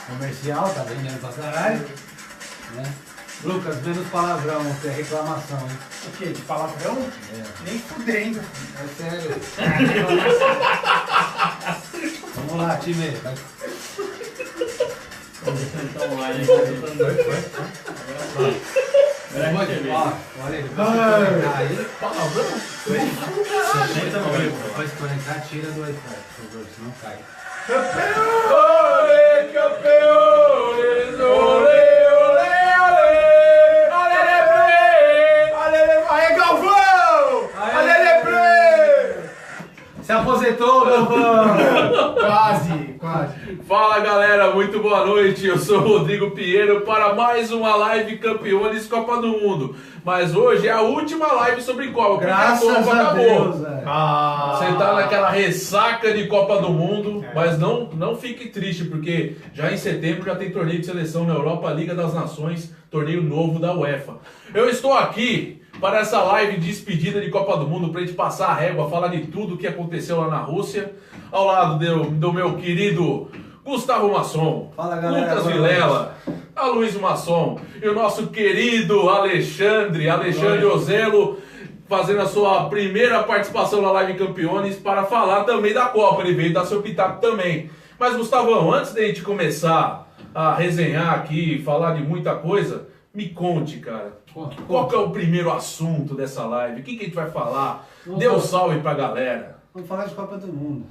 Comercial, tá vendendo pra caralho. Né? Lucas, menos palavrão, que é reclamação, hein? O quê? De palavrão? Nem fudendo. É sério. Vamos lá, time. Vai. Então, lá, gente. Olha aí, Palavrão? depois que conectar, tira do Wi-Fi, por favor, senão cai. Campeones, campeones, olê, olê, olê, alele pre, Aê, Galvão! Alele Pre! Se aposentou, Galvão! Quase. Fala galera, muito boa noite, eu sou o Rodrigo Pinheiro para mais uma live Campeones Copa do Mundo. Mas hoje é a última live sobre Copa, porque Graças a Copa a acabou. Deus, velho. Você tá naquela ressaca de Copa do Mundo, mas não fique triste, porque já em setembro já tem torneio de seleção na Europa, Liga das Nações, torneio novo da UEFA. Eu estou aqui para essa live de despedida de Copa do Mundo, pra gente passar a régua, falar de tudo o que aconteceu lá na Rússia, ao lado do meu querido Gustavo Masson, Fala, galera, Lucas boa Vilela, a Luiz Masson e o nosso querido Alexandre Ozelo, fazendo a sua primeira participação na Live Campeones para falar também da Copa. Ele veio dar seu pitaco também. Mas, Gustavão, antes de a gente começar a resenhar aqui, falar de muita coisa, me conte, cara, qual que é o primeiro assunto dessa live? O que a gente vai falar? Dê um salve pra galera. Vamos falar de Copa do Mundo.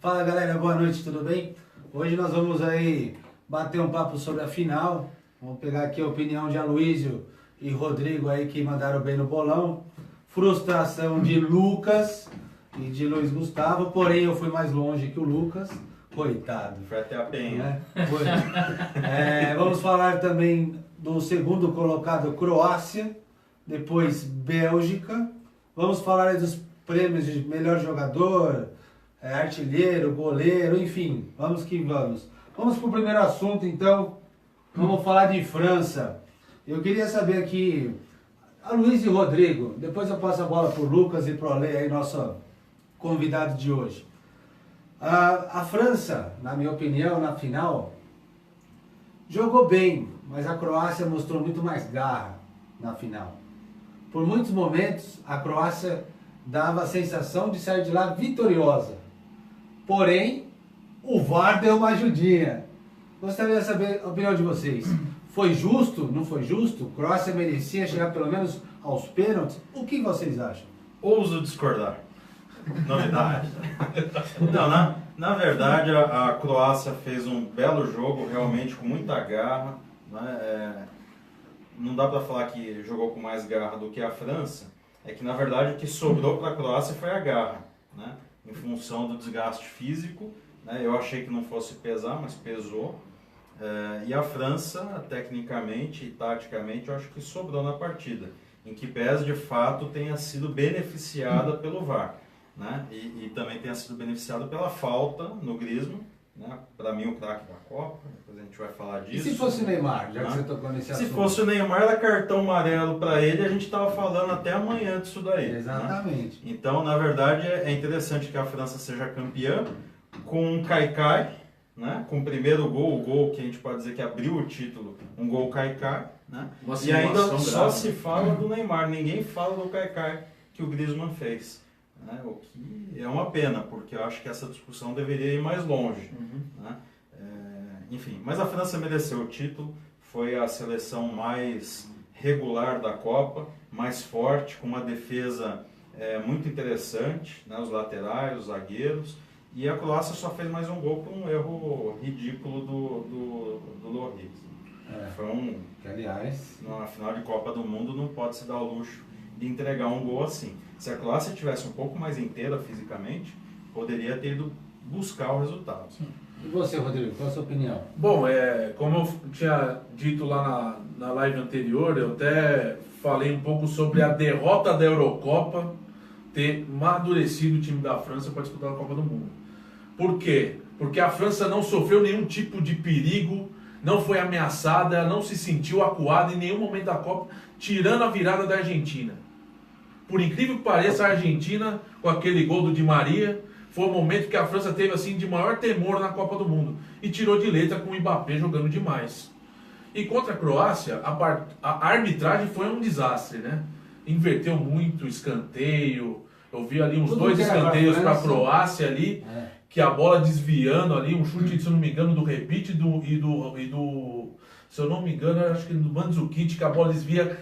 Fala, galera, boa noite, tudo bem? Hoje nós vamos aí bater um papo sobre a final. Vamos pegar aqui a opinião de Aloysio e Rodrigo aí que mandaram bem no bolão. Frustração de Lucas e de Luiz Gustavo, porém eu fui mais longe que o Lucas. Coitado. Foi até a penha. Né? Foi. Vamos falar também do segundo colocado, Croácia, depois Bélgica. Vamos falar aí dos prêmios de melhor jogador, artilheiro, goleiro, enfim, vamos que vamos. Vamos para o primeiro assunto, então. Vamos falar de França. Eu queria saber aqui, a Luiz e Rodrigo, depois eu passo a bola para o Lucas e para o Ale, aí, nosso convidado de hoje. A França, na minha opinião, na final, jogou bem, mas a Croácia mostrou muito mais garra na final. Por muitos momentos, a Croácia dava a sensação de sair de lá vitoriosa. Porém, o VAR deu uma ajudinha. Gostaria de saber a opinião de vocês. Foi justo? Não foi justo? A Croácia merecia chegar pelo menos aos pênaltis? O que vocês acham? Ouso discordar. Novidade. Não, na verdade a Croácia fez um belo jogo, realmente com muita garra. Né? Não dá para falar que jogou com mais garra do que a França. É que na verdade o que sobrou para a Croácia foi a garra, né? Em função do desgaste físico. Né? Eu achei que não fosse pesar, mas pesou. E a França, tecnicamente e taticamente, eu acho que sobrou na partida. Em que pese de fato tenha sido beneficiada pelo VAR. Né? E também tenha sido beneficiado pela falta no Griezmann, né? Para mim o craque da Copa, depois a gente vai falar disso. E se fosse o Neymar, já que você tocou nesse assunto? Se fosse o Neymar, era cartão amarelo para ele, a gente estava falando até amanhã disso daí. Exatamente. Né? Então, na verdade, é interessante que a França seja campeã com um Kaikai, né? Com o primeiro gol, o gol que a gente pode dizer que abriu o título, um gol Kaikai. Né? E ainda só se fala do Neymar, ninguém fala do Kaikai que o Griezmann fez. Né? O que é uma pena, porque eu acho que essa discussão deveria ir mais longe. Né? Enfim, mas a França mereceu o título, foi a seleção mais regular da Copa, mais forte, com uma defesa muito interessante, né? Os laterais, os zagueiros, e a Croácia só fez mais um gol por um erro ridículo do Lloris. Foi que, aliás, na final de Copa do Mundo não pode se dar o luxo de entregar um gol assim. Se a Croácia tivesse um pouco mais inteira fisicamente, poderia ter ido buscar o resultado. E você, Rodrigo, qual a sua opinião? Bom, como eu tinha dito lá na live anterior, eu até falei um pouco sobre a derrota da Eurocopa ter madurecido o time da França para disputar a Copa do Mundo. Por quê? Porque a França não sofreu nenhum tipo de perigo, não foi ameaçada, não se sentiu acuada em nenhum momento da Copa, tirando a virada da Argentina. Por incrível que pareça, a Argentina, com aquele gol do Di Maria, foi o momento que a França teve assim de maior temor na Copa do Mundo e tirou de letra com o Mbappé jogando demais. E contra a Croácia, a arbitragem foi um desastre, né? Inverteu muito o escanteio. Eu vi ali uns Tudo 2 que era escanteios para a França. Croácia ali, que a bola desviando ali, um chute, se eu não me engano, do Rebic e do se eu não me engano, eu acho que do Mandzukic, que a bola desvia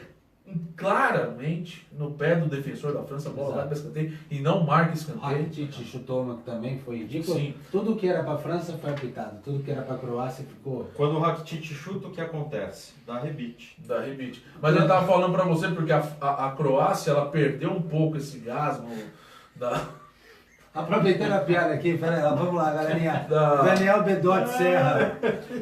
claramente no pé do defensor da França, a bola vai para escanteio e não marca escanteio. Rakitic chutou uma que também foi ridículo. Sim. Tudo que era para a França foi apitado, tudo que era para a Croácia ficou. Quando o Rakitic chuta, o que acontece? Dá rebite. Da Rebic. Mas eu tava falando para você porque a Croácia, ela perdeu um pouco esse gasmo da... Aproveitando a piada aqui, pera aí, vamos lá, galerinha. Daniel Bedotti Serra,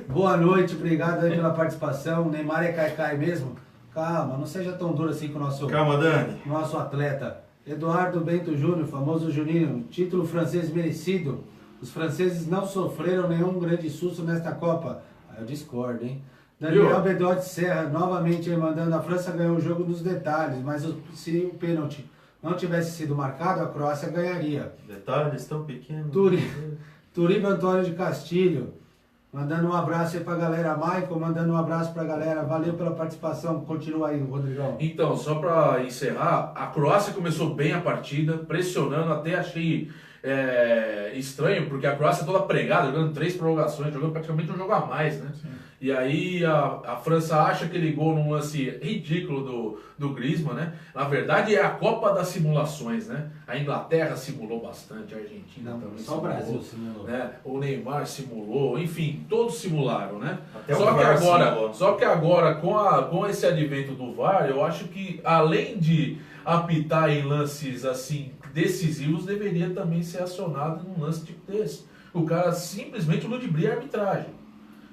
boa noite, obrigado aí pela participação. Neymar é Caicai mesmo? Calma, não seja tão duro assim com o Calma, Dani. nosso atleta. Eduardo Bento Júnior, famoso Juninho, título francês merecido. Os franceses não sofreram nenhum grande susto nesta Copa. Eu discordo, hein? Daniel Bedotti Serra, novamente aí mandando, a França ganhou o jogo nos detalhes, mas se o pênalti não tivesse sido marcado, a Croácia ganharia. Detalhes tão pequenos. Turiba Antônio de Castilho, mandando um abraço aí pra galera. Michael, mandando um abraço pra galera. Valeu pela participação. Continua aí, Rodrigão. Então, só para encerrar, a Croácia começou bem a partida, pressionando, até achei estranho, porque a Croácia toda pregada, jogando 3 prorrogações, jogando praticamente um jogo a mais, né? Sim. E aí a França acha aquele gol num lance ridículo do Griezmann, né? Na verdade é a Copa das simulações, né? A Inglaterra simulou bastante, a Argentina também só simulou, o Brasil simulou. né? O Neymar simulou, enfim, todos simularam, né? Até Só que agora com esse advento do VAR, eu acho que além de apitar em lances assim decisivos, deveria também ser acionado num lance tipo desse. O cara simplesmente ludibria a arbitragem.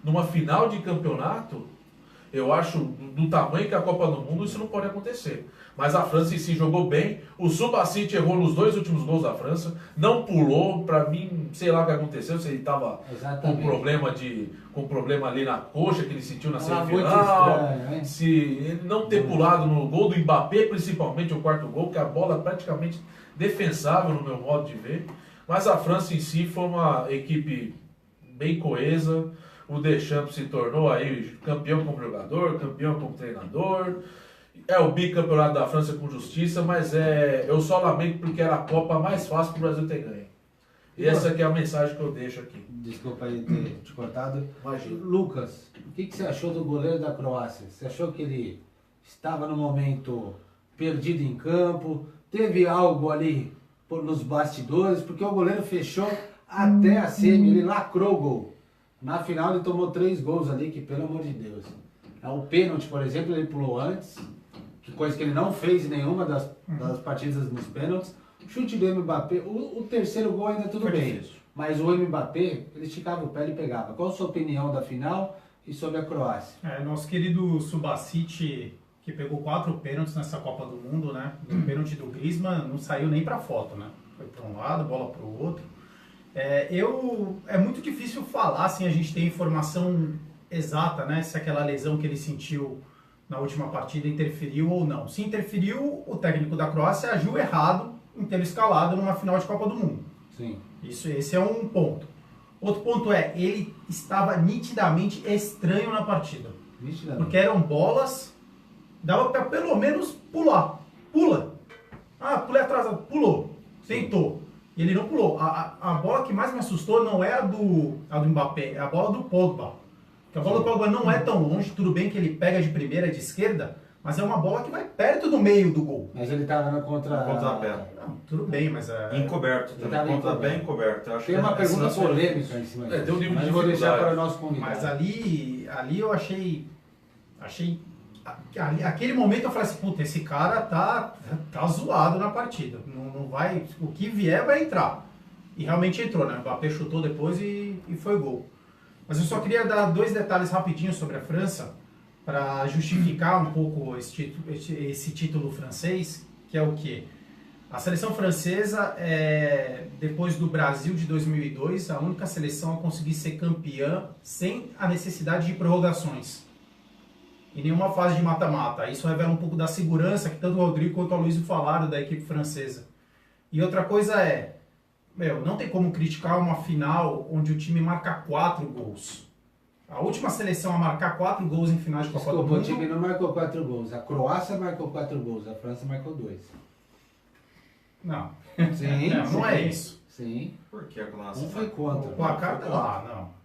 Numa final de campeonato, eu acho, do tamanho que é a Copa do Mundo, isso não pode acontecer. Mas a França em si jogou bem. O Subasic errou nos 2 últimos gols da França. Não pulou. Pra mim, sei lá o que aconteceu. Se ele estava com problema ali na coxa, que ele sentiu na semifinal. Se ele não ter pulado no gol do Mbappé, principalmente o 4º gol, que a bola é praticamente defensável no meu modo de ver. Mas a França em si foi uma equipe bem coesa. O Deschamps se tornou aí campeão como jogador, campeão como treinador. É o bicampeonato da França com justiça, mas eu só lamento porque era a Copa mais fácil para o Brasil ter ganho. E essa aqui é a mensagem que eu deixo aqui. Desculpa aí ter te cortado. Imagina. Lucas, o que você achou do goleiro da Croácia? Você achou que ele estava no momento perdido em campo? Teve algo ali nos bastidores? Porque o goleiro fechou até a semi, ele lacrou o gol. Na final ele tomou 3 gols ali, que pelo amor de Deus. O pênalti, por exemplo, ele pulou antes, que coisa que ele não fez em nenhuma das partidas nos pênaltis. O chute do Mbappé, o 3º gol ainda tudo bem. Difícil. Mas o Mbappé, ele esticava o pé e pegava. Qual a sua opinião da final e sobre a Croácia? Nosso querido Subasic, que pegou 4 pênaltis nessa Copa do Mundo, né? O pênalti do Griezmann não saiu nem pra foto, né? Foi para um lado, bola para o outro. É muito difícil falar, assim, a gente tem informação exata, né? Se aquela lesão que ele sentiu na última partida interferiu ou não. Se interferiu, o técnico da Croácia agiu errado em ter escalado numa final de Copa do Mundo. Sim. Esse é um ponto. Outro ponto ele estava nitidamente estranho na partida. Nitidamente. Porque eram bolas, dava para pelo menos pular. Pula. Pulei atrasado. Pulou. Tentou. Ele não pulou. A bola que mais me assustou não é a do Mbappé, é a bola do Pogba. Porque a bola do Pogba não é tão longe, tudo bem que ele pega de primeira, de esquerda, mas é uma bola que vai perto do meio do gol. Mas ele estava na Pontapé. Tudo bem, mas encoberto também. Pontapé encoberto. Tem uma pergunta polêmica em cima disso. Mas eu vou deixar para o nosso convidado. Mas ali eu achei aquele momento eu falei assim, puta, esse cara tá zoado na partida. Não vai, o que vier vai entrar. E realmente entrou, né? O Mbappé chutou depois e foi gol. Mas eu só queria dar 2 detalhes rapidinho sobre a França para justificar um pouco esse título francês, que é o quê? A seleção francesa depois do Brasil de 2002, a única seleção a conseguir ser campeã sem a necessidade de prorrogações. Em nenhuma fase de mata-mata. Isso revela um pouco da segurança que tanto o Rodrigo quanto o Aloysio falaram da equipe francesa. E outra coisa não tem como criticar uma final onde o time marca 4 gols. A última seleção a marcar 4 gols em finais de Copa do Mundo... O time não marcou 4 gols. A Croácia marcou 4 gols, a França marcou 2. Não. Sim. Não é isso. Sim. Por que a Croácia? Um foi contra. O placar lá, não.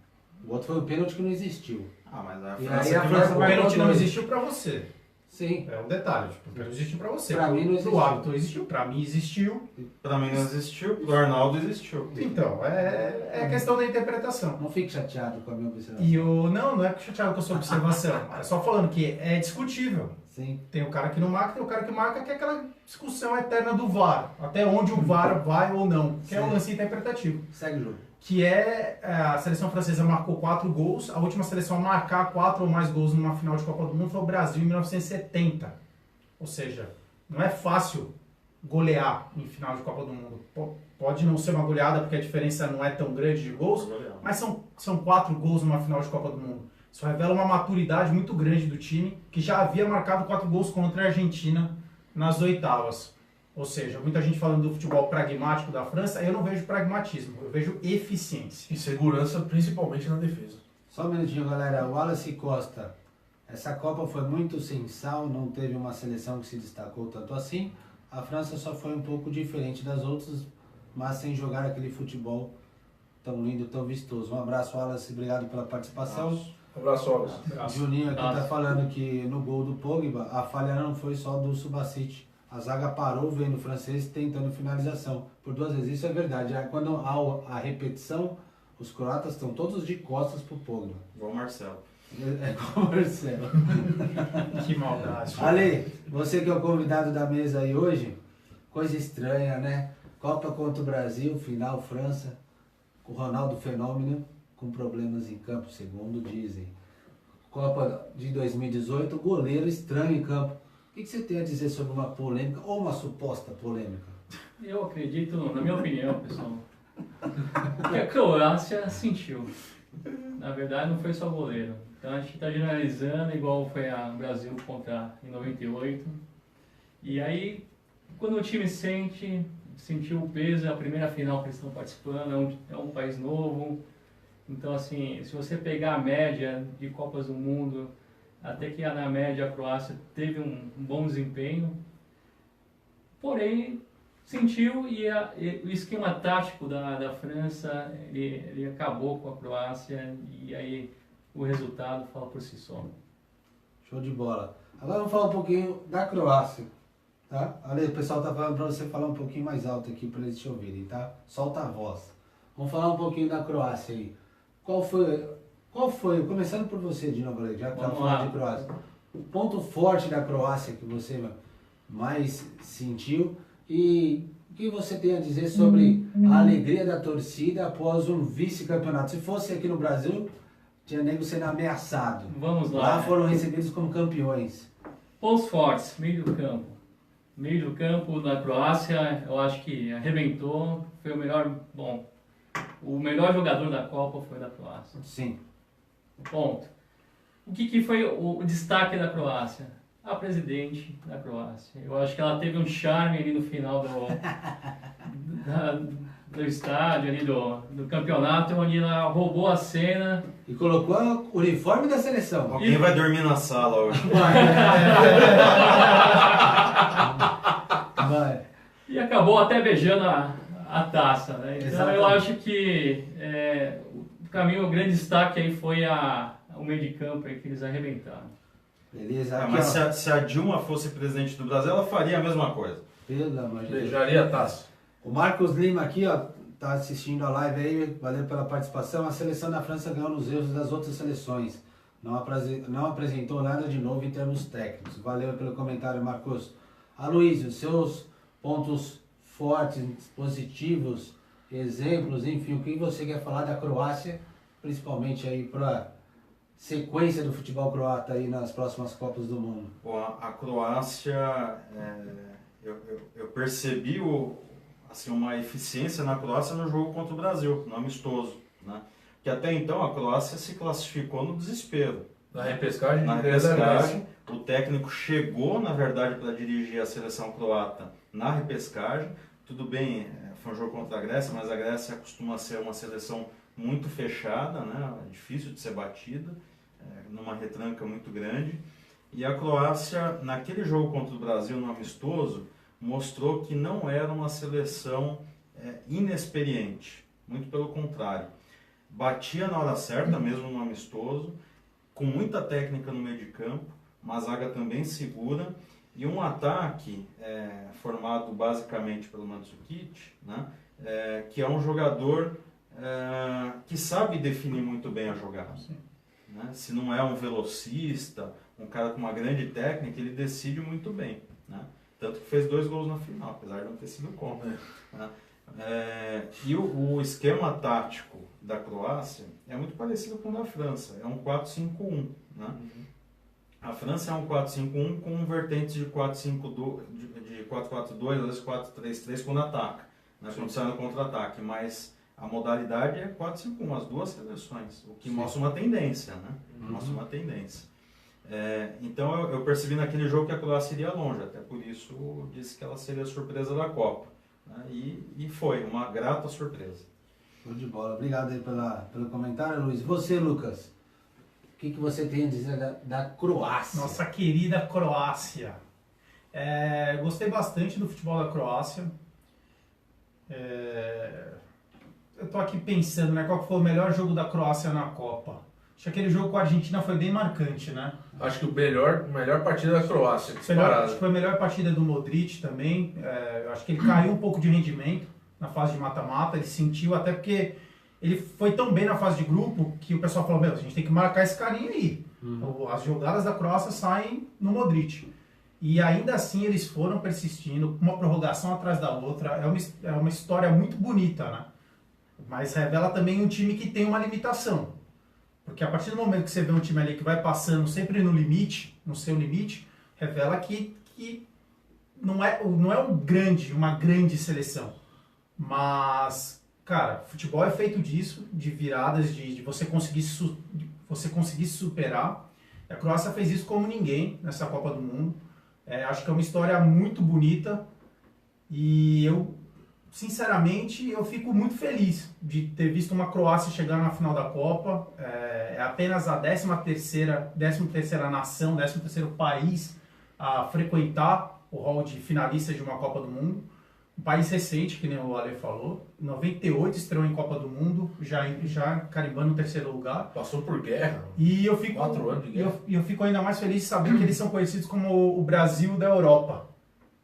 O outro foi o pênalti que não existiu. Mas a E França aí a que França marcou. O marcou pênalti não 2. existiu pra você. Sim. É um detalhe. Tipo, o pênalti existiu pra você. Pra mim não existiu. Pro árbitro existiu. Pra mim existiu. Pra mim não existiu, pro Arnaldo existiu. Então, é questão da interpretação. Não fique chateado com a minha observação. E não é chateado com a sua observação. É só falando que é discutível. Sim. Tem o cara que não marca, tem o cara que marca, que é aquela discussão eterna do VAR. Até onde o VAR vai ou não. Que é um lance interpretativo. Segue o jogo. Que a seleção francesa marcou 4 gols. A última seleção a marcar 4 ou mais gols numa final de Copa do Mundo foi o Brasil em 1970. Ou seja, não é fácil golear em final de Copa do Mundo. Pode não ser uma goleada porque a diferença não é tão grande de gols, mas são 4 gols numa final de Copa do Mundo. Isso revela uma maturidade muito grande do time, que já havia marcado 4 gols contra a Argentina nas oitavas. Ou seja, muita gente falando do futebol pragmático da França, eu não vejo pragmatismo, eu vejo eficiência. E segurança, principalmente na defesa. Só um minutinho, galera. Wallace Costa. Essa Copa foi muito sem sal, não teve uma seleção que se destacou tanto assim. A França só foi um pouco diferente das outras, mas sem jogar aquele futebol tão lindo, tão vistoso. Um abraço, Wallace. Obrigado pela participação. Abraço, Wallace. Juninho aqui tá falando que no gol do Pogba, a falha não foi só do Subasic. A zaga parou vendo o francês tentando finalização. Por 2 vezes, isso é verdade. Quando há a repetição, os croatas estão todos de costas pro Pogba. Igual o Marcelo. É como o Marcelo. Que maldade. Ale, você que é o convidado da mesa aí hoje, coisa estranha, né? Copa contra o Brasil, final França, com o Ronaldo Fenômeno, com problemas em campo, segundo dizem. Copa de 2018, goleiro estranho em campo. O que você tem a dizer sobre uma polêmica ou uma suposta polêmica? Eu acredito, na minha opinião, pessoal, que a Croácia sentiu. Na verdade, não foi só goleiro. Então a gente está generalizando, igual foi a Brasil em 98. E aí, quando o time sentiu o peso, é a primeira final que eles estão participando, é um país novo. Então, assim, se você pegar a média de Copas do Mundo, até que na média a Croácia teve um bom desempenho, porém sentiu e o esquema tático da França, ele acabou com a Croácia e aí o resultado fala por si só. Show de bola. Agora vamos falar um pouquinho da Croácia, tá? Ale, o pessoal tá falando para você falar um pouquinho mais alto aqui para eles te ouvirem, tá? Solta a voz. Vamos falar um pouquinho da Croácia aí. Qual foi, começando por você de novo, já que tá falando de Croácia, o ponto forte da Croácia que você mais sentiu e o que você tem a dizer sobre a alegria da torcida após um vice-campeonato? Se fosse aqui no Brasil, tinha nego sendo ameaçado. Vamos lá. Lá foram recebidos como campeões. Pontos fortes, meio do campo. Meio do campo da Croácia, eu acho que arrebentou, foi o melhor jogador da Copa foi da Croácia. Sim. Ponto. O que foi o destaque da Croácia? A presidente da Croácia. Eu acho que ela teve um charme ali no final do estádio, ali do campeonato, onde ela roubou a cena. E colocou o uniforme da seleção. Alguém vai dormir na sala hoje. Vai. E acabou até beijando a taça, né? Então Exatamente. eu acho que o grande destaque aí foi o meio de campo aí que eles arrebentaram. Beleza, aqui, Mas ó. se a Dilma fosse presidente do Brasil, ela faria a mesma coisa. Pelo amor de Deus. Beijaria a taça. O Marcos Lima aqui, ó, tá assistindo a live aí, valeu pela participação. A seleção da França ganhou nos erros das outras seleções. Não apresentou nada de novo em termos técnicos. Valeu pelo comentário, Marcos. Aloysio, seus pontos fortes, positivos, exemplos, enfim, o que você quer falar da Croácia, principalmente aí para sequência do futebol croata aí nas próximas Copas do Mundo? Bom, a Croácia, eu percebi uma eficiência na Croácia no jogo contra o Brasil, no amistoso, né? Porque até então a Croácia se classificou no desespero. Na repescagem? Na repescagem, o técnico chegou, na verdade, para dirigir a seleção croata na repescagem, tudo bem, foi um jogo contra a Grécia, mas a Grécia costuma ser uma seleção muito fechada, né? Difícil de ser batida, numa retranca muito grande. E a Croácia, naquele jogo contra o Brasil no amistoso, mostrou que não era uma seleção inexperiente, muito pelo contrário. Batia na hora certa, mesmo no amistoso, com muita técnica no meio de campo, uma zaga também segura, e um ataque formado basicamente pelo Mandzukic, né? Que é um jogador que sabe definir muito bem a jogada. Né? Se não é um velocista, um cara com uma grande técnica, ele decide muito bem. Né? Tanto que fez 2 gols na final, apesar de não ter sido contra. Né? E o esquema tático da Croácia é muito parecido com o da França, é um 4-5-1. Né? A França é um 4-5-1 com vertentes de 4-4-2, às vezes 4-3-3 quando ataca, né? Quando sai no contra-ataque, mas a modalidade é 4-5-1, as duas seleções, o que mostra uma tendência, né? Mostra uma tendência. Então eu percebi naquele jogo que a Croácia iria longe, até por isso eu disse que ela seria a surpresa da Copa. Né? E foi uma grata surpresa. Show de bola. Obrigado aí pelo comentário, Luiz. Você, Lucas, o que você tem a dizer da Croácia? Nossa querida Croácia. Gostei bastante do futebol da Croácia. Eu tô aqui pensando, né, qual foi o melhor jogo da Croácia na Copa. Acho que aquele jogo com a Argentina foi bem marcante, né? Acho que a melhor partida da Croácia. Acho que foi a melhor partida do Modric também. Acho que ele caiu um pouco de rendimento na fase de mata-mata. Ele sentiu, até porque ele foi tão bem na fase de grupo que o pessoal falou, a gente tem que marcar esse carinha aí. Então, as jogadas da Croácia saem no Modric. E ainda assim eles foram persistindo, uma prorrogação atrás da outra. É uma história muito bonita, né? Mas revela também um time que tem uma limitação. Porque a partir do momento que você vê um time ali que vai passando sempre no limite, no seu limite, revela que não é uma grande seleção. Mas, cara, futebol é feito disso, de viradas, de você conseguir se superar. A Croácia fez isso como ninguém nessa Copa do Mundo. Acho que é uma história muito bonita e sinceramente, eu fico muito feliz de ter visto uma Croácia chegar na final da Copa. É apenas a 13ª nação, 13º país a frequentar o hall de finalistas de uma Copa do Mundo. Um país recente, que nem o Ale falou. Em 98 estreou em Copa do Mundo, já carimbando o 3º lugar. Passou por guerra. E eu fico, 4 anos de guerra. Eu fico ainda mais feliz de saber que eles são conhecidos como o Brasil da Europa.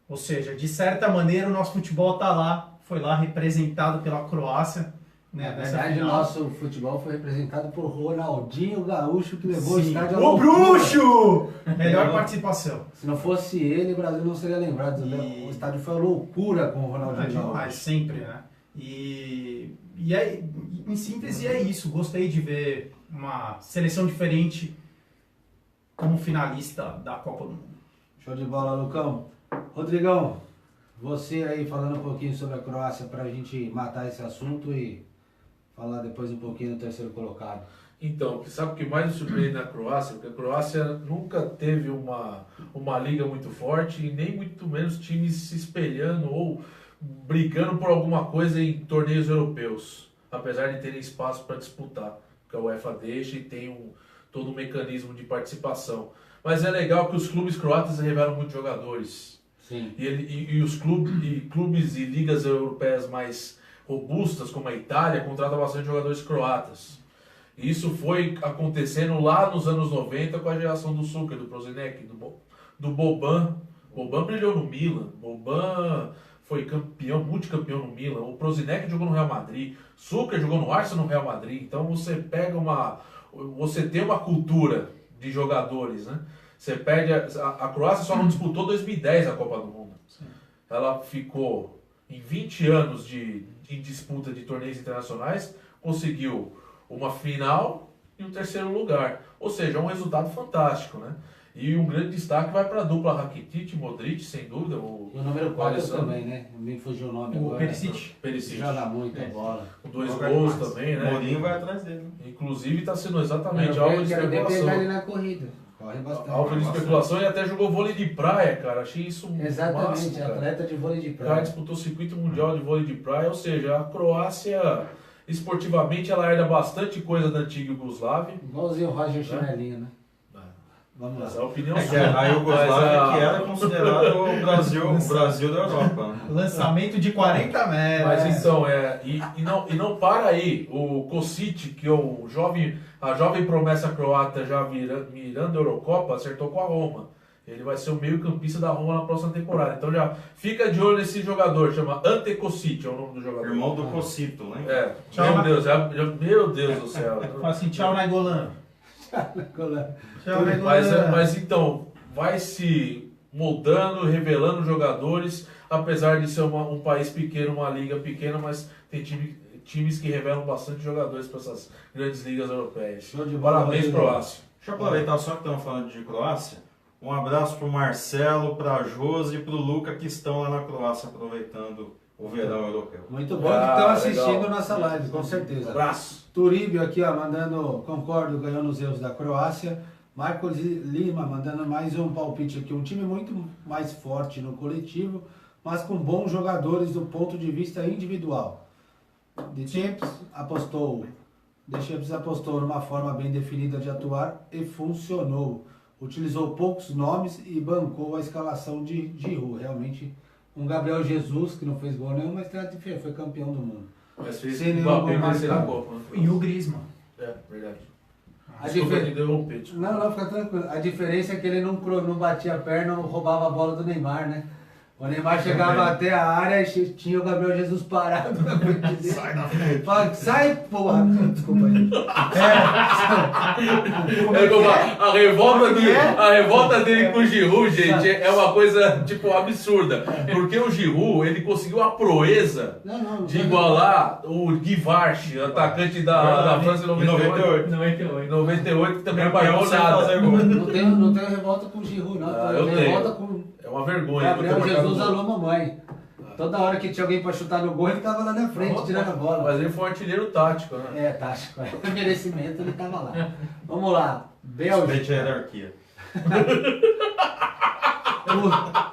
Ou seja, de certa maneira o nosso futebol está lá. Foi lá representado pela Croácia. Né, Na verdade, o nosso futebol foi representado por Ronaldinho Gaúcho, que levou o estádio à O loucura. Bruxo! Melhor participação. Se não fosse ele, o Brasil não seria lembrado. O estádio foi uma loucura com o Ronaldinho Gaúcho. Mas sempre, né? E em síntese é isso. Gostei de ver uma seleção diferente como finalista da Copa do Mundo. Show de bola, Lucão. Rodrigão, você aí falando um pouquinho sobre a Croácia para a gente matar esse assunto e falar depois um pouquinho do 3º colocado. Então, sabe o que mais me surpreende na Croácia? Porque a Croácia nunca teve uma liga muito forte e nem muito menos times se espelhando ou brigando por alguma coisa em torneios europeus, apesar de terem espaço para disputar, porque a UEFA deixa e tem todo um mecanismo de participação. Mas é legal que os clubes croatas revelam muitos jogadores. Sim. E os clubes e ligas europeias mais robustas, como a Itália, contratam bastante jogadores croatas. E isso foi acontecendo lá nos anos 90 com a geração do Šuker, do Prosinec, do Boban. Boban brilhou no Milan. Boban foi multicampeão no Milan. O Prosinec jogou no Real Madrid. Šuker jogou no Arsenal, no Real Madrid. Então você tem uma cultura de jogadores, né? Você perde a Croácia só não disputou 2010 a Copa do Mundo. Sim. Ela ficou em 20 anos de disputa de torneios internacionais, conseguiu uma final e um 3º lugar. Ou seja, é um resultado fantástico, né? E um grande destaque vai para a dupla Rakitic e Modric, sem dúvida. E o número 4 também, né? Me fugiu o nome agora. Perisic. Joga muita bola. Com 2 gols também, né? O Mourinho vai atrás dele. Inclusive está sendo exatamente algo de especulação. especulação. Pegar ele na corrida. Corre bastante. Alta de especulação e até jogou vôlei de praia, cara. Achei isso Exatamente, máximo, cara. atleta de vôlei de O cara praia. disputou o circuito mundial de vôlei de praia, ou seja, a Croácia, esportivamente, ela herda bastante coisa da antiga Iugoslávia. Igualzinho o Roger Chinelinho, né? Vamos Mas lá. a opinião É que a Iugoslávia que era considerado o Brasil da Europa. Né? Lançamento de 40 metros. Mas então, e não para aí. O Kosic, que é a jovem promessa croata já mirando a Eurocopa, acertou com a Roma. Ele vai ser o meio-campista da Roma na próxima temporada. Então já fica de olho nesse jogador, chama Ante Kosic, é o nome do jogador. Irmão do Cocito, né? É, Tchau, meu Deus do céu. Fala assim, tchau, Nainggolan. Tchau, Mas então, vai se moldando, revelando jogadores, apesar de ser um país pequeno, uma liga pequena, mas tem times que revelam bastante jogadores para essas grandes ligas europeias. Show de bola, Parabéns, Rodrigo. Croácia. Deixa eu aproveitar só que estamos falando de Croácia. Um abraço pro Marcelo, pra Josi e pro Luca que estão lá na Croácia aproveitando o verão europeu. Muito bom que estão assistindo legal. nossa live, com certeza. Abraço. Turíbio aqui, ó, mandando, concordo, ganhou nos erros da Croácia. Marcos Lima mandando mais um palpite aqui. Um time muito mais forte no coletivo, mas com bons jogadores do ponto de vista individual. The Champions apostou numa forma bem definida de atuar e funcionou. Utilizou poucos nomes e bancou a escalação de Giroud. Realmente, um Gabriel Jesus, que não fez gol nenhum, mas foi campeão do mundo. Mas fez Sem o nenhum Mbappé gol vencer na marcado. Copa. Né? E o Griezmann. É, verdade. A Desculpa difer- de interromper, desculpa. Não, fica tranquilo. A diferença é que ele não batia a perna ou roubava a bola do Neymar, né? O Neymar chegava até a área e tinha o Gabriel Jesus parado na frente dele. Sai da frente. Fala, sai, porra! Desculpa aí. A revolta dele com o Giroud, gente, é uma coisa, tipo, absurda. Porque o Giroud, ele conseguiu a proeza Não, de igualar o Guy Varch, atacante da França em 98. 98. 98, que também não Campeão pagou sem nada. fazer gol. Não tenho revolta com o Giroud, não. Eu tenho. Revolta com É uma vergonha. Gabriel não ter marcado Jesus, gol. alô mamãe. Toda hora que tinha alguém pra chutar no gol, ele tava lá na frente, tirando a bola. Mas ele foi um artilheiro tático, né? É, tático. Merecimento, ele tava lá. Vamos lá. Respeite a Bélgica. hierarquia.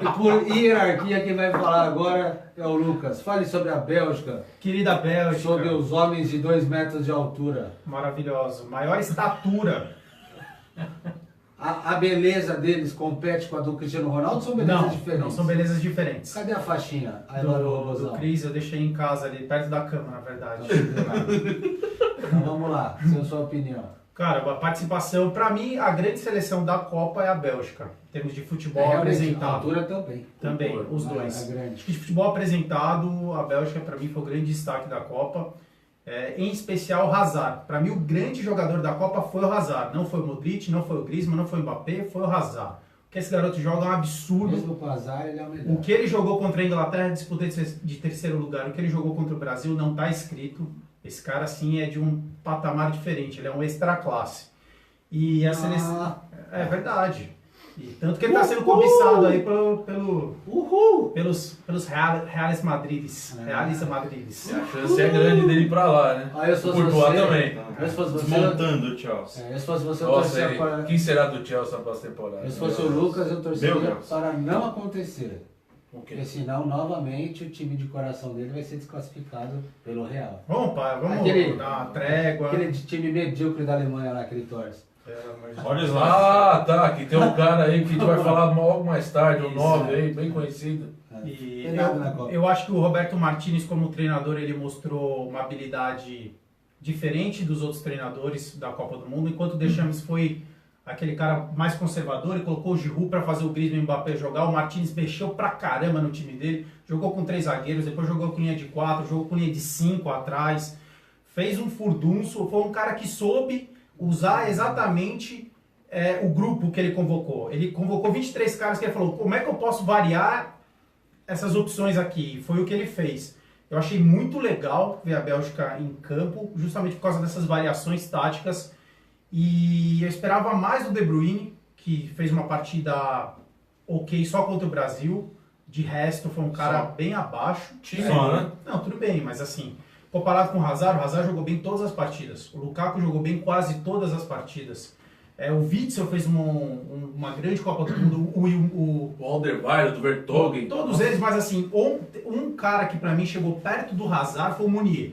E por hierarquia, quem vai falar agora é o Lucas. Fale sobre a Bélgica, Querida Bélgica. sobre os homens de 2 metros de altura. Maravilhoso. Maior estatura. A beleza deles compete com a do Cristiano Ronaldo ou são belezas Não, diferentes? não são belezas diferentes. Cadê a faixinha? Aí lá no Do robôzão. Cris eu deixei em casa ali, perto da cama, na verdade. Então vamos lá, sua opinião. Cara, a participação, pra mim, a grande seleção da Copa é a Bélgica. Em termos de futebol Realmente, a apresentado. altura também. Também, os A dois. grande. Acho que de futebol apresentado, a Bélgica pra mim foi o grande destaque da Copa. Em especial o Hazard. Pra mim o grande jogador da Copa foi o Hazard. Não foi o Modric, não foi o Griezmann, não foi o Mbappé, foi o Hazard. O que esse garoto joga é um absurdo. Mesmo com o azar, ele é o melhor. O que ele jogou contra a Inglaterra, disputa de terceiro lugar. O que ele jogou contra o Brasil não tá escrito. Esse cara, assim, é de um patamar diferente. Ele é um extra classe. E a seleção... É verdade. E tanto que ele está sendo cobiçado aí pelos Reales Madrides. Reales Madrides. A chance é grande dele ir pra lá, né? Aí eu se O fosse Courtois você- também. Eu se fosse você, Desmontando o Chelsea. eu se fosse você, eu Nossa, torcia aí, para... quem será do Chelsea na próxima temporada? Eu se fosse o Lucas, eu Meu torceria Deus. para não acontecer. O quê? Porque senão, novamente, o time de coração dele vai ser desclassificado pelo Real. Vamos, pai, vamos Aquele- dar uma trégua. Aquele time medíocre da Alemanha lá que ele torce. Olha os lá. Ah, tá, que tem um cara aí que a gente vai falar logo mais tarde, o Isso, 9 é. aí, bem conhecido. E Tem nada na Copa. eu acho que o Roberto Martinez, como treinador, ele mostrou uma habilidade diferente dos outros treinadores da Copa do Mundo, enquanto o Deschamps foi aquele cara mais conservador e colocou o Giroud para fazer o Griezmann e o Mbappé jogar. O Martinez mexeu pra caramba no time dele, jogou com 3 zagueiros, depois jogou com linha de 4, jogou com linha de 5 atrás, fez um furdunço, foi um cara que soube usar exatamente o grupo que ele convocou. Ele convocou 23 caras que ele falou, como é que eu posso variar essas opções aqui? Foi o que ele fez. Eu achei muito legal ver a Bélgica em campo, justamente por causa dessas variações táticas. E eu esperava mais do De Bruyne, que fez uma partida ok só contra o Brasil. De resto, foi um cara bem abaixo. Só, né? Não, tudo bem, mas assim, comparado com o Hazard jogou bem todas as partidas. O Lukaku jogou bem quase todas as partidas. O Witzel fez uma grande Copa do Mundo. O Alderweireld, do Vertonghen. Todos eles, mas assim, um cara que pra mim chegou perto do Hazard foi o Meunier.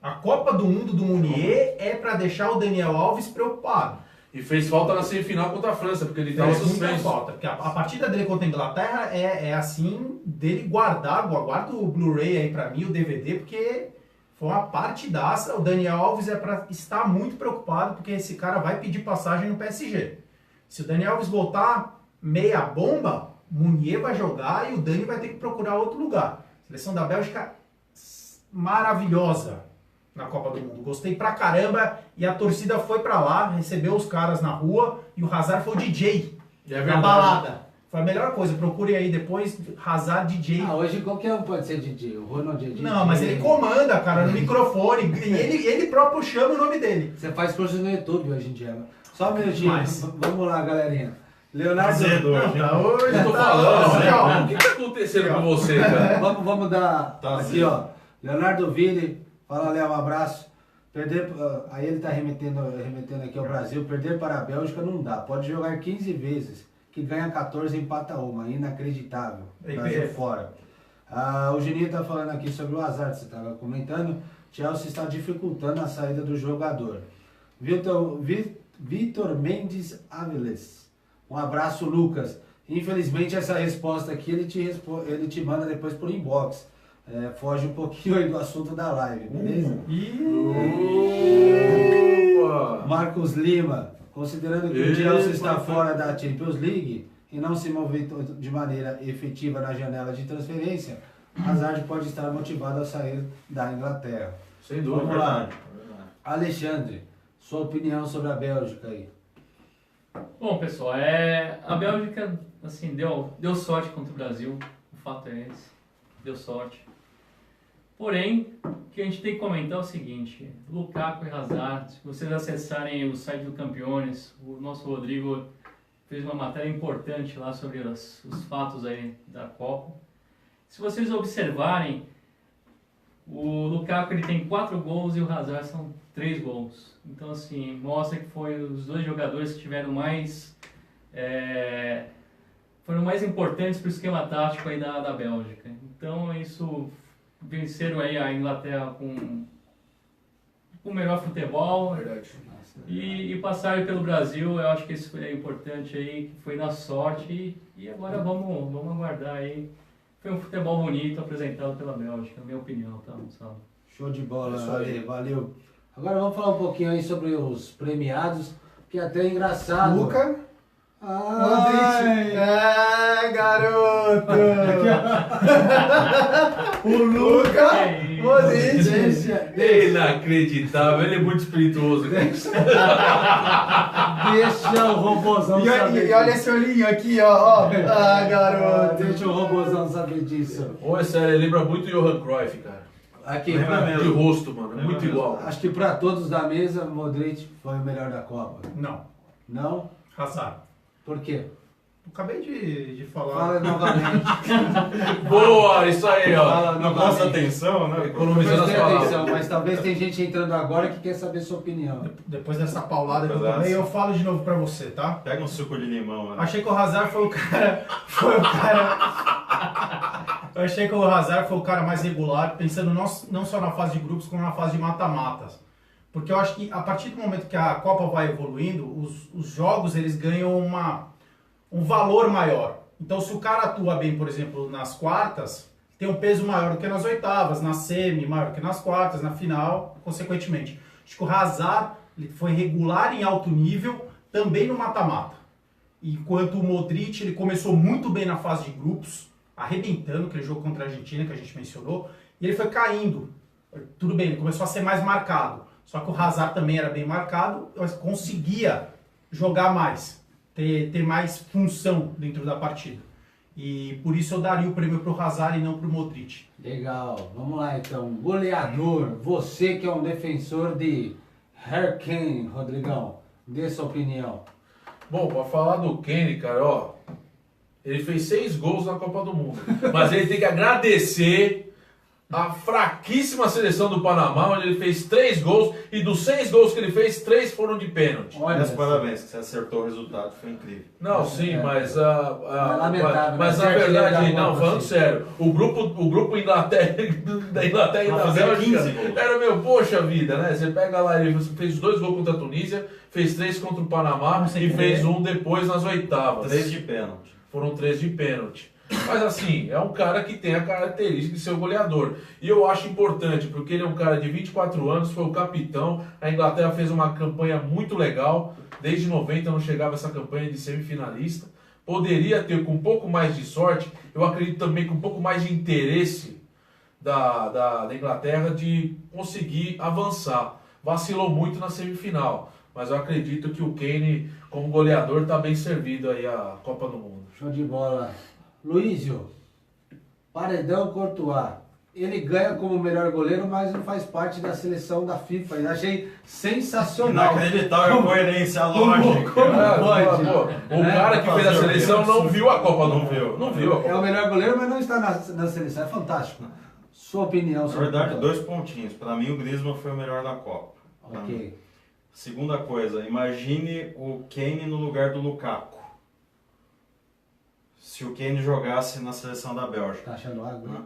A Copa do Mundo do Meunier é pra deixar o Daniel Alves preocupado. E fez falta na semifinal contra a França, porque ele estava Muita suspenso. falta, porque a partida dele contra a Inglaterra é assim, dele guarda o Blu-ray aí pra mim, o DVD, porque foi uma partidaça. O Daniel Alves é pra estar muito preocupado, porque esse cara vai pedir passagem no PSG. Se o Daniel Alves voltar meia bomba, o Meunier vai jogar e o Dani vai ter que procurar outro lugar. A seleção da Bélgica maravilhosa na Copa do Mundo. Gostei pra caramba e a torcida foi pra lá, recebeu os caras na rua e o Hazard foi o DJ na balada. Foi a melhor coisa, procurem aí depois, Hazard DJ. Hoje qualquer um pode ser DJ, o Ronald é DJ. Não, mas ele comanda, cara, no microfone, e ele próprio chama o nome dele. Você faz curso no YouTube hoje em dia. Só um minutinho, Mas... vamos lá, galerinha. Leonardo... Hoje Eu tô falando, o que tá acontecendo com você, cara? Vamos dar... aqui, ó. Leonardo Ville... Fala, Léo, um abraço. Aí ele está remetendo aqui ao Brasil. Perder para a Bélgica não dá. Pode jogar 15 vezes, que ganha 14 e empata uma. Inacreditável. Brasil fora. O Juninho está falando aqui sobre o Hazard, você estava comentando. Chelsea está dificultando a saída do jogador. Vitor Mendes Aviles. Um abraço, Lucas. Infelizmente, essa resposta aqui ele te manda depois por inbox. Foge um pouquinho aí do assunto da live, beleza? Marcos Lima, considerando que o Chelsea está fora da Champions League e não se movimentou de maneira efetiva na janela de transferência, Hazard pode estar motivado a sair da Inglaterra. Sem dúvida. Vamos lá. Alexandre, sua opinião sobre a Bélgica aí. Bom, pessoal, a Bélgica assim, deu sorte contra o Brasil, o fato é esse, deu sorte. Porém, o que a gente tem que comentar é o seguinte, Lukaku e Hazard, se vocês acessarem o site do Campeones, o nosso Rodrigo fez uma matéria importante lá sobre os fatos aí da Copa. Se vocês observarem, o Lukaku ele tem 4 gols e o Hazard são 3 gols. Então assim, mostra que foi os dois jogadores que tiveram foram mais importantes para o esquema tático aí da Bélgica. Então isso... venceram aí a Inglaterra com o melhor futebol. Verdade. E passaram pelo Brasil. Eu acho que isso é importante aí, foi na sorte e agora vamos aguardar aí. Foi um futebol bonito apresentado pela Bélgica, na minha opinião, tá, Gonçalo? Show de bola, valeu. Agora vamos falar um pouquinho aí sobre os premiados, que é até engraçado. Luca? Modric. Garoto! O Luca Modric. Inacreditável, ele é muito espirituoso. Deixa o robôzão saber. E olha esse olhinho aqui, ó. Garoto. Deixa o robôzão saber disso. Ô, é sério, ele lembra muito o Johan Cruyff, cara. Aqui, De rosto, mano, é muito igual. Acho que pra todos da mesa, Modric foi o melhor da Copa. Não, Não? Hazard. Por quê? Acabei de falar. Fala novamente. Boa, isso aí, ó. Fala Não novamente. presta atenção, né? Economizando as Prestei palavras. atenção, mas talvez tem gente entrando agora que quer saber sua opinião. Depois dessa paulada que eu Exato. tomei, eu falo de novo pra você, tá? Pega um suco de limão, né? Achei que o Hazard foi o cara. Eu achei que o Hazard foi o cara mais regular, pensando não só na fase de grupos, como na fase de mata-matas. Porque eu acho que a partir do momento que a Copa vai evoluindo, os jogos eles ganham um valor maior. Então, se o cara atua bem, por exemplo, nas quartas, tem um peso maior do que nas oitavas, na semi, maior do que nas quartas, na final, consequentemente. Acho que o Hazard ele foi regular em alto nível, também no mata-mata. Enquanto o Modric ele começou muito bem na fase de grupos, arrebentando aquele jogo contra a Argentina que a gente mencionou, e ele foi caindo. Tudo bem, ele começou a ser mais marcado. Só que o Hazard também era bem marcado, mas conseguia jogar mais, ter mais função dentro da partida. E por isso eu daria o prêmio para o Hazard e não para o Modric. Legal, vamos lá então. Goleador, você que é um defensor de Harry Kane, Rodrigão, dê sua opinião. Bom, pra falar do Kane, cara, ó, ele fez 6 gols na Copa do Mundo. Mas ele tem que agradecer a fraquíssima seleção do Panamá, onde ele fez 3 gols e dos 6 gols que ele fez, 3 foram de pênalti. Mas parabéns, que você acertou o resultado, foi incrível. Não, sim, mas lamentável, mas né? na verdade, Serginho não, falando assim. sério, o grupo Inglaterra, da Inglaterra e da Bélgica 15 gols. era poxa vida, né? Você pega lá, ele fez 2 gols contra a Tunísia, fez 3 contra o Panamá e fez 1 depois nas oitavas. 3 de pênalti. Foram 3 de pênalti. Mas assim, é um cara que tem a característica de ser o goleador. E eu acho importante, porque ele é um cara de 24 anos, foi o capitão. A Inglaterra fez uma campanha muito legal. Desde 90 não chegava essa campanha de semifinalista. Poderia ter com um pouco mais de sorte, eu acredito também com um pouco mais de interesse da Inglaterra de conseguir avançar. Vacilou muito na semifinal. Mas eu acredito que o Kane, como goleador, está bem servido aí a Copa do Mundo. Show de bola. Luísio, Paredão Courtois. Ele ganha como melhor goleiro, mas não faz parte da seleção da FIFA. Eu achei sensacional. Inacreditável a coerência lógica. Como pode? O cara que fez a seleção não viu a Copa do Mundo. Não viu a Copa. É o melhor goleiro, mas não está na seleção. É fantástico. Sua opinião Na sobre verdade, Courtois. 2 pontinhos. Para mim, o Griezmann foi o melhor da Copa. Ok. Segunda coisa, imagine o Kane no lugar do Lukaku. Se o Kane jogasse na seleção da Bélgica. Tá achando água? Né?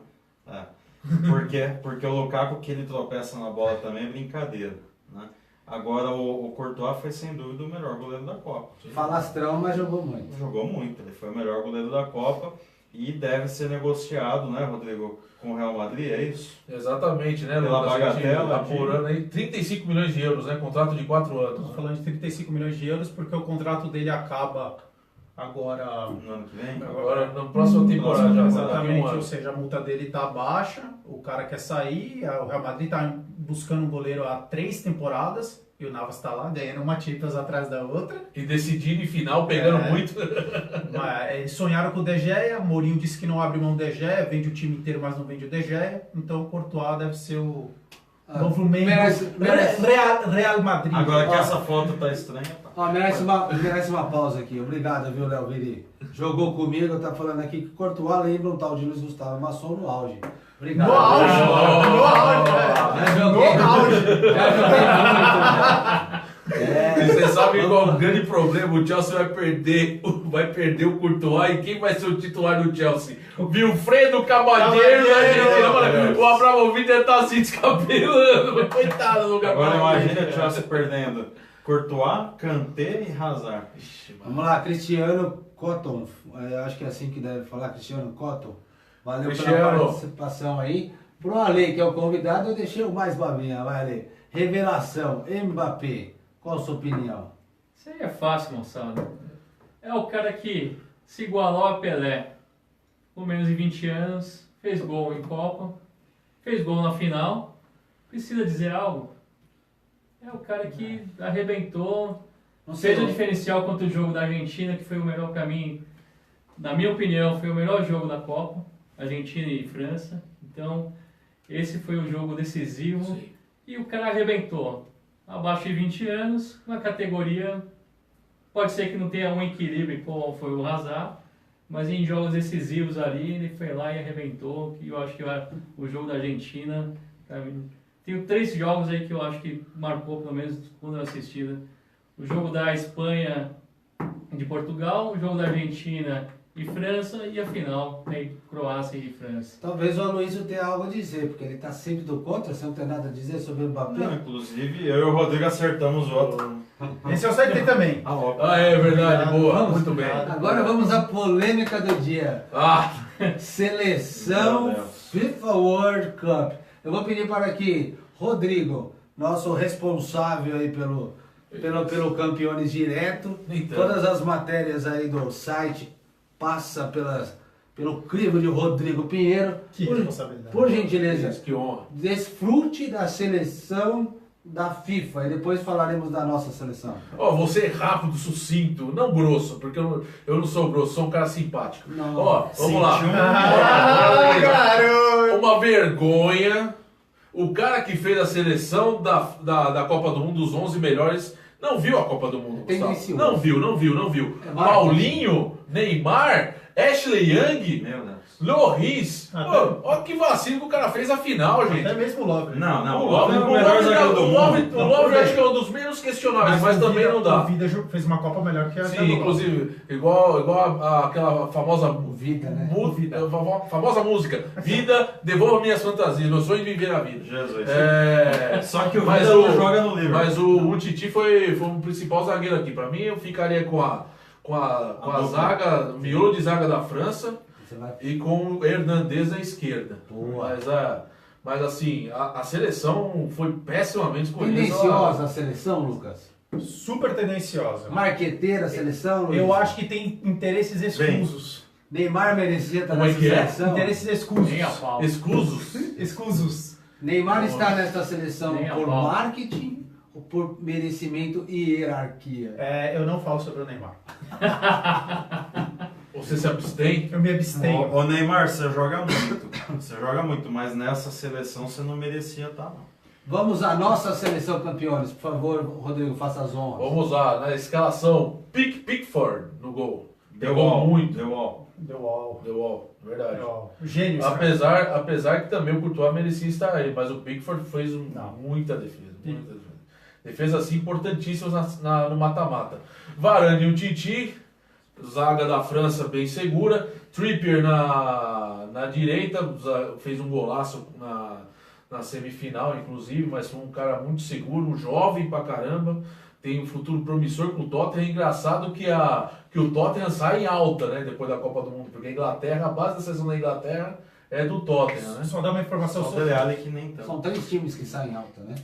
É. Por quê? Porque o Lukaku, que ele tropeça na bola também, é brincadeira. Né? Agora, o Courtois foi sem dúvida o melhor goleiro da Copa. Falastrão, mas jogou muito. Jogou muito, ele foi o melhor goleiro da Copa e deve ser negociado, né, Rodrigo, com o Real Madrid, é isso? Exatamente, né, Pela Lucas? A gente bagatela apurando aí 35 milhões de euros, né? Contrato de 4 anos. Estamos falando de 35 milhões de euros porque o contrato dele acaba agora. No ano que vem? Agora, na próxima temporada já. Exatamente, daqui a um ou ano. seja, a multa dele está baixa, o cara quer sair, o Real Madrid está buscando um goleiro há 3 temporadas e o Navas está lá ganhando uma Champions atrás da outra. E decidindo em final, pegando muito. Mas, eles sonharam com o De Gea, Mourinho disse que não abre mão do De Gea, vende o time inteiro, mas não vende o De Gea, então o Courtois deve ser o novo membro merece. Real Madrid. Agora que essa foto tá estranha, tá? Ó, merece uma pausa aqui. Obrigado, viu, Léo Viri? Jogou comigo, tá falando aqui que Courtois lembra um tal de Luiz Gustavo Masson no auge. Obrigado. No auge! No auge! Já joguei No auge! Já joguei muito. E você sabe qual é o grande problema? O Chelsea vai perder o Courtois e quem vai ser o titular do Chelsea? O Wilfredo Cabalheiro da Argentina. O Abramovich deve estar se descabelando. Coitado do Agora Cabalheiro. imagina o Chelsea perdendo Courtois, Kanté e Hazard. Vamos lá, Cristiano Cotton. Acho que é assim que deve falar, Cristiano Cotton. Valeu pela Cristiano. participação aí. Pro Ale, que é o convidado, eu deixei o mais babinha. Vai, Ale. Revelação, Mbappé. Qual a sua opinião? Isso aí é fácil, moçada. É o cara que se igualou a Pelé. Com menos de 20 anos, fez gol em Copa, fez gol na final. Precisa dizer algo? É o cara que arrebentou, Não sei, fez o diferencial contra o jogo da Argentina, que foi o melhor para mim. Na minha opinião, foi o melhor jogo da Copa. Argentina e França. Então, esse foi o jogo decisivo. Sim. E o cara arrebentou. Abaixo de 20 anos, na categoria, pode ser que não tenha um equilíbrio como foi o Hazard, mas em jogos decisivos ali, ele foi lá e arrebentou, que eu acho que o jogo da Argentina, pra mim, tenho 3 jogos aí que eu acho que marcou, pelo menos quando eu assisti, né? O jogo da Espanha de Portugal, o jogo da Argentina e França, e a final, né, Croácia e França. Talvez o Aloysio tenha algo a dizer, porque ele tá sempre do contra, você não tem nada a dizer sobre o Mbappé. Não, inclusive, eu e o Rodrigo acertamos o outro. Esse eu acertei também. Ah, é verdade, boa. Muito bem. Agora vamos à polêmica do dia. Ah, Seleção Meu Deus. FIFA World Cup. Eu vou pedir para que Rodrigo, nosso responsável aí pelo Campeões Direto, Então. todas as matérias aí do site passa pelo crivo de Rodrigo Pinheiro. Que responsabilidade. Por gentileza, que honra. desfrute da seleção da FIFA e depois falaremos da nossa seleção. Ó, você é rápido, sucinto, não grosso, porque eu não sou grosso, sou um cara simpático. Não. Ó, vamos lá. garoto! Uma vergonha. O cara que fez a seleção da Copa do Mundo, dos 11 melhores, não viu a Copa do Mundo, Tem Gustavo. esse Não viu. É, Paulinho, Neymar, Ashley Young, Meu Deus. Lloris. Pô, olha que vacilo que o cara fez a final, gente. Até mesmo o Lovren. Não, O Lovren é o melhor zagueiro do mundo. O Lovren acho que é um dos menos questionáveis, mas também não dá. O Vida fez uma Copa melhor que a Sim, inclusive, igual aquela famosa Vida, né? famosa música. Vida, devolva minhas fantasias, meu sonho de viver a vida. Jesus. É, Só que o mas Vida não joga no livro. Mas o Titi foi o principal zagueiro aqui. Pra mim, eu ficaria com a zaga, o miolo de zaga da França e com o Hernandez à esquerda. Mas assim, a seleção foi pessimamente escolhida. Tendenciosa a seleção, Lucas? Super tendenciosa. Marqueteira a seleção, Luiz? Eu acho que tem interesses escusos. Neymar merecia estar Como é nessa que é? seleção? Interesses escusos. Nem a pau. Escusos. Escusos. Neymar está nesta seleção Nem a por pau. marketing ou por merecimento e hierarquia? Eu não falo sobre o Neymar. Você se abstém? Eu me abstenho. Ô Neymar, você joga muito. Você joga muito, mas nessa seleção você não merecia estar, não. Vamos à nossa seleção campeões. Por favor, Rodrigo, faça as honras. Vamos lá, na escalação, Pickford no gol. Deu Jogou all, muito. Deu all. Deu all. Deu all, verdade. Deu all. Gênio, esse cara. Apesar que também o Courtois merecia estar aí, mas o Pickford fez Não. muita defesa. Defesa assim importantíssima no mata-mata. Varane e o Titi, zaga da França bem segura. Trippier na direita, fez um golaço na semifinal, inclusive, mas foi um cara muito seguro, jovem pra caramba. Tem um futuro promissor com o Tottenham. É engraçado que o Tottenham sai em alta, né, depois da Copa do Mundo, porque a Inglaterra, a base da seleção da Inglaterra é do Tottenham, né? Só dar uma informação Só sobre... Dele Alli que nem tanto. São 3 times que saem alta, né?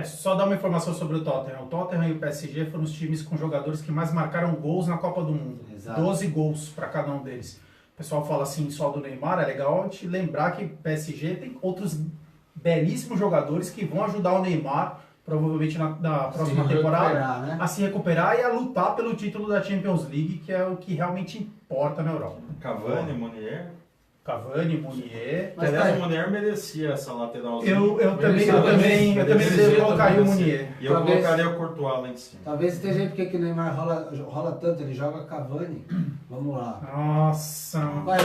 Só dar uma informação sobre o Tottenham. O Tottenham e o PSG foram os times com jogadores que mais marcaram gols na Copa do Mundo. Exato. 12 gols para cada um deles. O pessoal fala assim só do Neymar, é legal a gente lembrar que o PSG tem outros belíssimos jogadores que vão ajudar o Neymar, provavelmente na próxima temporada, né? a se recuperar e a lutar pelo título da Champions League, que é o que realmente importa na Europa. Cavani, Munier. Cavani, Munier. Mas, Aliás, cara, o Munier merecia essa lateralzinha. Eu também colocaria o Munier. E eu Talvez- colocaria o Courtois lá em cima. Talvez esteja aí porque que o Neymar rola tanto, ele joga Cavani. Vamos lá. Nossa. Vai,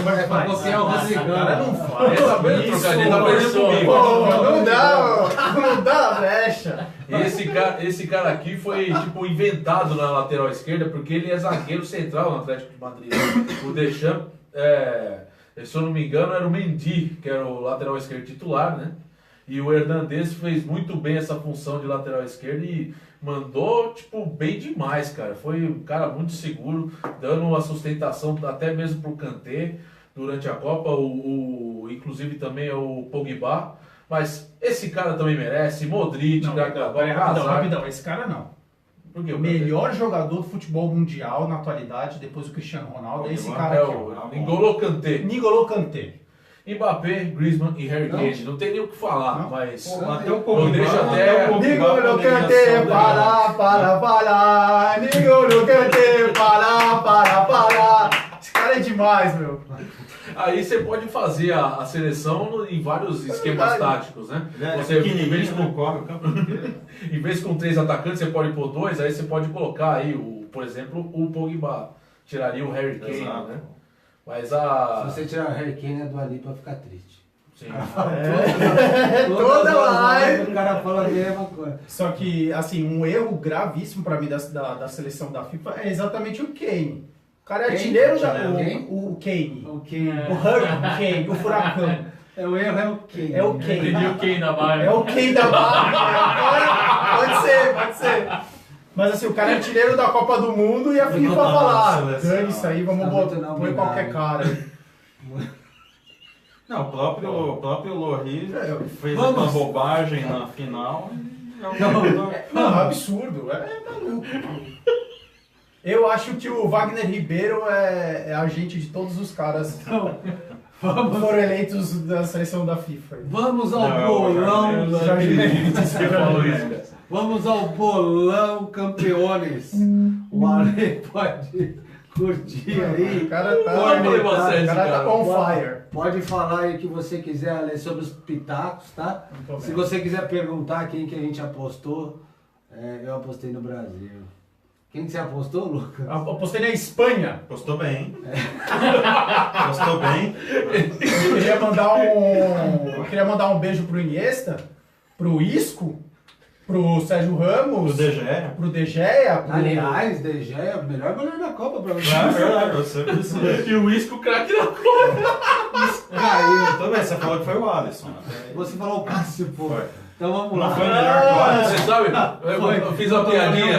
você é o Rodrigão. Cara, não faz. Tá vendo, trocadilho? Tá aprendendo comigo. Pô, não dá brecha. E esse cara aqui foi, tipo, inventado na lateral esquerda, porque ele é zagueiro central no Atlético de Madrid. O Deschamps, se eu não me engano, era o Mendy, que era o lateral esquerdo titular, né? E o Hernandez fez muito bem essa função de lateral esquerdo e mandou, tipo, bem demais, cara. Foi um cara muito seguro, dando uma sustentação até mesmo pro Kanté durante a Copa, inclusive também o Pogba. Mas esse cara também merece, Modric, Rapidão, esse cara não. Por quê? O melhor jogador do futebol mundial na atualidade, depois do Cristiano Ronaldo, é esse cara É aqui. o N'Golo Kanté. N'Golo Kanté. Mbappé, Griezmann e Harry Não. Kane. Não tem nem o que falar, Não. mas... Até o Eu Pogba. deixo até- N'Golo Kanté, para. N'Golo Kanté, para. Esse cara é demais, meu. Aí você pode fazer a seleção em vários esquemas verdade. táticos, né? Ele é Você, em vez, pequenininho, não corre o campo inteiro. em vez com 3 atacantes, você pode pôr 2, aí você pode colocar aí, por exemplo, o Pogba. Tiraria o Harry Kane, Exato. né? Mas Se você tirar o Harry Kane, a Dua Lipa fica triste. Sim. Toda live. O cara fala a mesma coisa. Só que, assim, um erro gravíssimo pra mim da seleção da FIFA é exatamente o Kane. O cara é Quem? artilheiro da... Quem? O Kane. O Kane. O Hurricane, o Furacão. O erro é o Kane. É o Entendi Kane. o Kane da Bayern. É o Kane da barra. Pode ser. Mas assim, o cara é artilheiro da Copa do Mundo e a FIFA não tá fala, na seleção. dane isso aí, vamos Tá botar, muito põe qualquer cara. Não, o próprio Lloris fez Vamos. uma bobagem na final. Não, absurdo, é maluco. Eu acho que o Wagner Ribeiro é agente de todos os caras que foram eleitos da seleção da FIFA. Vamos ao Não, bolão. Você falou isso, cara. Vamos ao bolão campeões. O Ale pode curtir aí. O cara tá, Pode levar o cara tá on fire. Pode falar aí o que você quiser, Ale, sobre os pitacos, tá? Muito Se bem. você quiser perguntar quem que a gente apostou, eu apostei no Brasil. Quem que você apostou, Lucas? Apostei na Espanha. Postou bem. Postou bem. Eu queria mandar um beijo pro Iniesta, pro Isco, pro Sérgio Ramos, pro De Gea, pro... Aliás, De Gea, o melhor goleiro da Copa pra você. É verdade, você precisa. E o Isco craque na Copa. Caiu. Também, você falou que foi o Alisson. Você falou o Cássio, pô. Foi. Então vamos lá. Não foi melhor que o Alisson. Você sabe, eu fiz uma piadinha.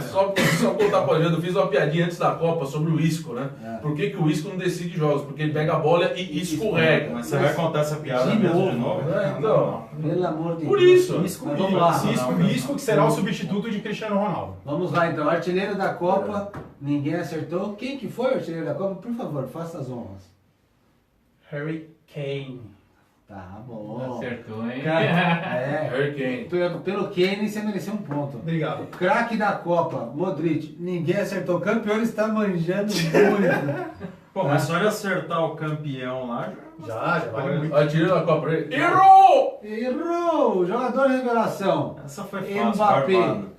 Só contar pra gente, eu fiz uma piadinha antes da Copa sobre o Isco, né? Por que o Isco não decide jogos? Porque ele pega a bola e escorrega. Mas você vai contar essa piada mesmo de novo? Então, Pelo amor de por Deus. isso. Mas vamos lá. Isco que será o substituto de Cristiano Ronaldo. Vamos lá então. Artilheiro da Copa, ninguém acertou. Quem que foi o artilheiro da Copa? Por favor, faça as honras. Harry Kane. Tá bom. Acertou, hein? Harry Kane. Pelo Kane, você mereceu um ponto. Obrigado. Craque da Copa, Modric. Ninguém acertou. O campeão está manjando muito. Pô, mas só ele acertar o campeão lá Já vale muito. Artilheiro da Copa. Errou! Errou! Jogador revelação. Essa foi fácil, Mbappé. barbado.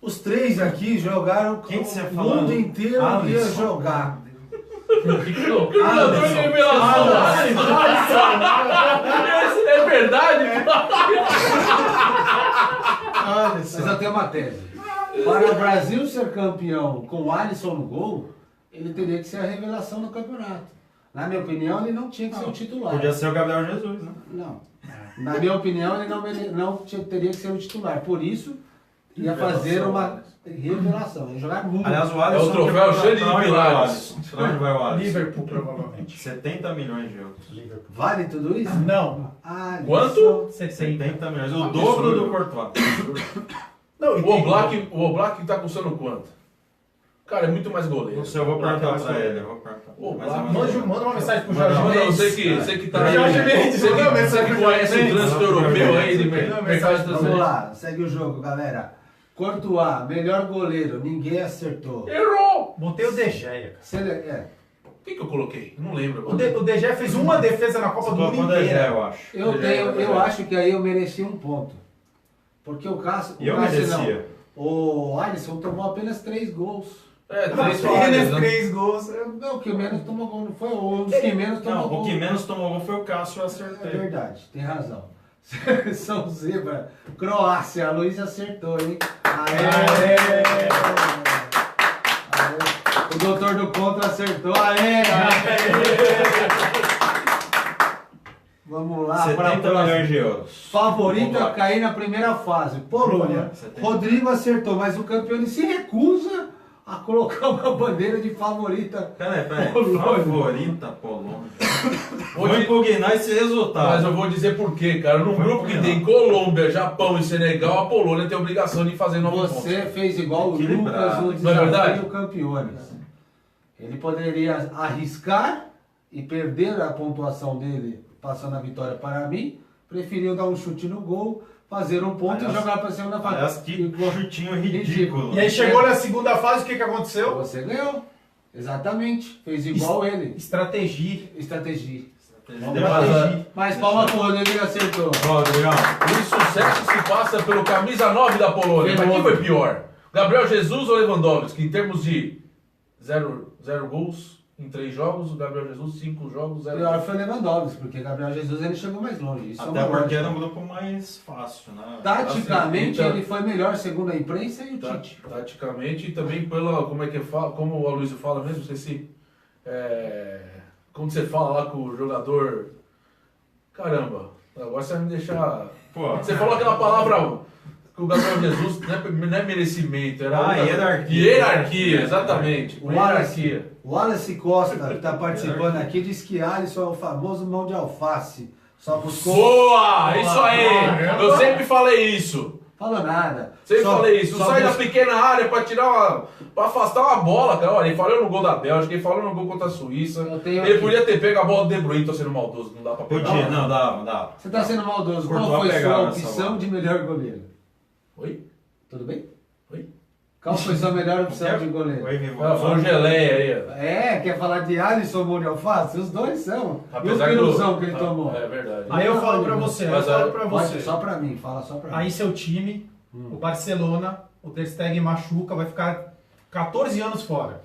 Os três aqui jogaram Quem que você o falando? mundo inteiro ia Alisson. jogar. Jogador de revelação. É verdade? Mas eu tenho uma tese. Para o Brasil ser campeão com o Alisson no gol, ele teria que ser a revelação do campeonato. Na minha opinião, ele não tinha que ser o titular. Podia ser o Gabriel Jesus, né? Não. Na minha opinião, ele não teria que ser o titular. Por isso, ia fazer uma revelação. Ia jogar muito. Aliás, o Alisson... É o troféu cheio de pilares. Pra onde vai o Alisson? Liverpool, provavelmente. 70 milhões de euros. Vale tudo isso? Não. Alisson. Quanto? 60. 70 milhões. O dobro do Courtois. Não, O Oblak tá custando quanto? Cara, é muito mais goleiro. Não sei, eu vou perguntar pra ele. Ô, Mas é mais- Manda uma mensagem pro Jorge Não, Mendes. você que tá aí. Jorge Mendes, Você manda uma mensagem que pro conhece Jorge o trânsito europeu aí de mercado de Vamos transferência. lá, segue o jogo, galera. Courtois, melhor goleiro, ninguém acertou. Errou! Botei o De Gea. O que eu coloquei? Eu não lembro. O De Gea fez uma defesa na Copa do Mundo Quando é inteira. eu acho. Eu acho que aí eu mereci um ponto. Porque o Cássio. E eu o Cássio merecia. não. O Alisson tomou apenas 3 gols. É, Apenas 3 falhas, né? 3 gols. Não, o que menos tomou gol não foi um dos que menos tomou Não, gol. o que menos tomou gol foi o Cássio, eu É acertei. verdade, tem razão. São Zebra, Croácia, a Luiz acertou, hein? Aê! O doutor do contra acertou, aê! Vamos lá para a 70 milhões de euros. Favorito a Vamos lá. cair na primeira fase. Polônia. 70. Rodrigo acertou, mas o campeão ele se recusa a colocar uma bandeira de favorita. Peraí. Polônia. Favorita Polônia. Vou Hoje- impugnar esse resultado. Mas eu vou dizer por quê, cara. Num grupo que tem Colômbia, Japão e Senegal, a Polônia tem a obrigação de fazer 9 pontos. Você fez igual o Equilibrado. Lucas no Não é verdade? desafio campeões. Ele poderia arriscar e perder a pontuação dele, passando a vitória para mim. Preferiu dar um chute no gol, fazer um ponto Aliás- e jogar para a segunda fase. Aliás, que chutinho ridículo. E aí chegou na segunda fase, o que aconteceu? Você ganhou. Exatamente. Fez igual ele. Estratégia. Estratégia. Estratégia. Mas palma pro Rodrigo, ele acertou. Rodrigão. O sucesso se passa pelo camisa 9 da Polônia. Mas quem foi pior? Gabriel Jesus ou Lewandowski? Em termos de 0 gols em 3 jogos, o Gabriel Jesus 5 jogos, 0 Pior gols. foi o Lewandowski, porque Gabriel Jesus ele chegou mais longe. Isso é Até uma porque lógica. era um grupo mais fácil, né? Taticamente, Assim, então- ele foi melhor segundo a imprensa e o Tite. Taticamente e também pela, como é que fala, como o Aloysio fala mesmo, esqueci. Quando você fala lá com o jogador, caramba, agora você vai me deixar... Pô, Você falou aquela palavra que o Gabriel Jesus não é merecimento, era outra- hierarquia. Hierarquia, exatamente. O Hierarquia. Wallace Costa, que está participando aqui, diz que Alisson é o famoso mão de alface. Só buscou. Boa! Isso aí! Eu sempre falei isso. Falou nada. Sempre Só- falei isso. Não só sai da busca- pequena área pra tirar uma. Pra afastar uma bola, cara. Olha, ele falou no gol da Bélgica, ele falou no gol contra a Suíça. Eu tenho Ele aqui. podia ter pego a bola do De Bruyne, tô sendo maldoso, não dá pra pegar. Podia, não, dava. Você está sendo maldoso. Qual Courtois foi sua pegava essa opção bola. de melhor goleiro? Oi? Tudo bem? Oi? Qual foi sua melhor opção de goleiro? Oi, Vivo. Ah, foi o Geleia aí, ó. Quer falar de Alisson mão de alface? Os dois são. E o Apesar que piruzão que ele tomou? É verdade. Aí eu falo pra você, Mas, eu falo pra Pode, você. só pra mim, fala só pra mim. Aí seu time, o Barcelona, o Ter Stegen machuca, vai ficar 14 anos fora,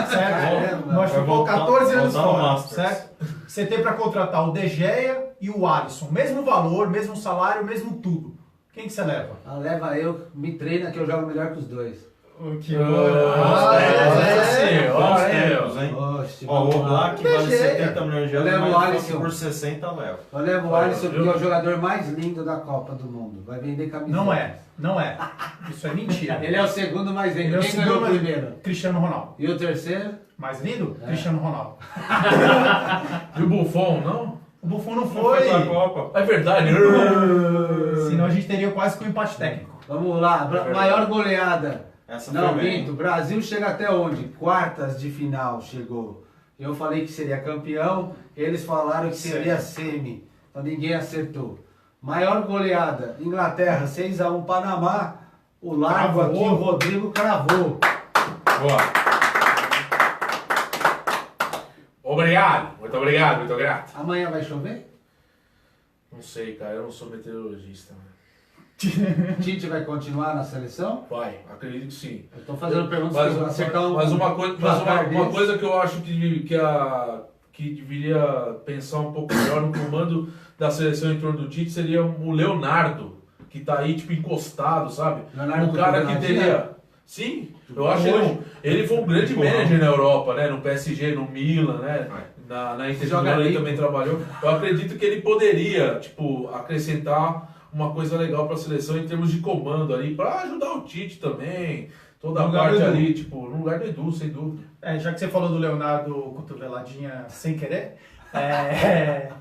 certo? Machucou 14 anos fora, certo? Você tem para contratar o De Gea e o Alisson, mesmo valor, mesmo salário, mesmo tudo. Quem que você leva? Leva eu, me treina que eu jogo melhor que os dois. Que Ó, o Black vale 70 milhões de euros, Eu levo o Alisson. por 60 leva. Eu levo o Alisson porque é o jogador mais lindo da Copa do Mundo. Vai vender camiseta. Não é. Isso é mentira. Ele é o segundo mais lindo. Ele é o Quem ganhou segundo o primeiro? Cristiano Ronaldo. E o terceiro? Mais lindo? Cristiano Ronaldo. E o Buffon, não? O Buffon não Foi foi. pra Copa. É verdade. Senão a gente teria quase que um empate técnico. Vamos lá, maior goleada. Essa Não, foi bem. minto. Brasil chega até onde? Quartas de final chegou. Eu falei que seria campeão, eles falaram que seria semi. Então ninguém acertou. Maior goleada, Inglaterra, 6-1 Panamá. O Largo Cravou. aqui, o Rodrigo cravou. Boa. Obrigado. Muito obrigado, muito grato. Amanhã vai chover? Não sei, cara. Eu não sou meteorologista. Tite vai continuar na seleção? Vai, acredito que sim. Eu tô fazendo perguntas que eu vou acertar um Mas uma placar uma deles. coisa que eu acho que deveria pensar um pouco melhor no comando da seleção em torno do Tite seria o Leonardo, que tá aí tipo encostado, sabe? Leonardo O cara que Cotonadinha? teria... Sim, eu acho ele foi um grande manager na Europa, né? No PSG, no Milan, né? Na Inter de Milão ele também trabalhou. Eu acredito que ele poderia, tipo, acrescentar uma coisa legal para a seleção em termos de comando ali, para ajudar o Tite também, toda a parte ali, tipo, no lugar do Edu, sem dúvida. Já que você falou do Leonardo cotoveladinha sem querer,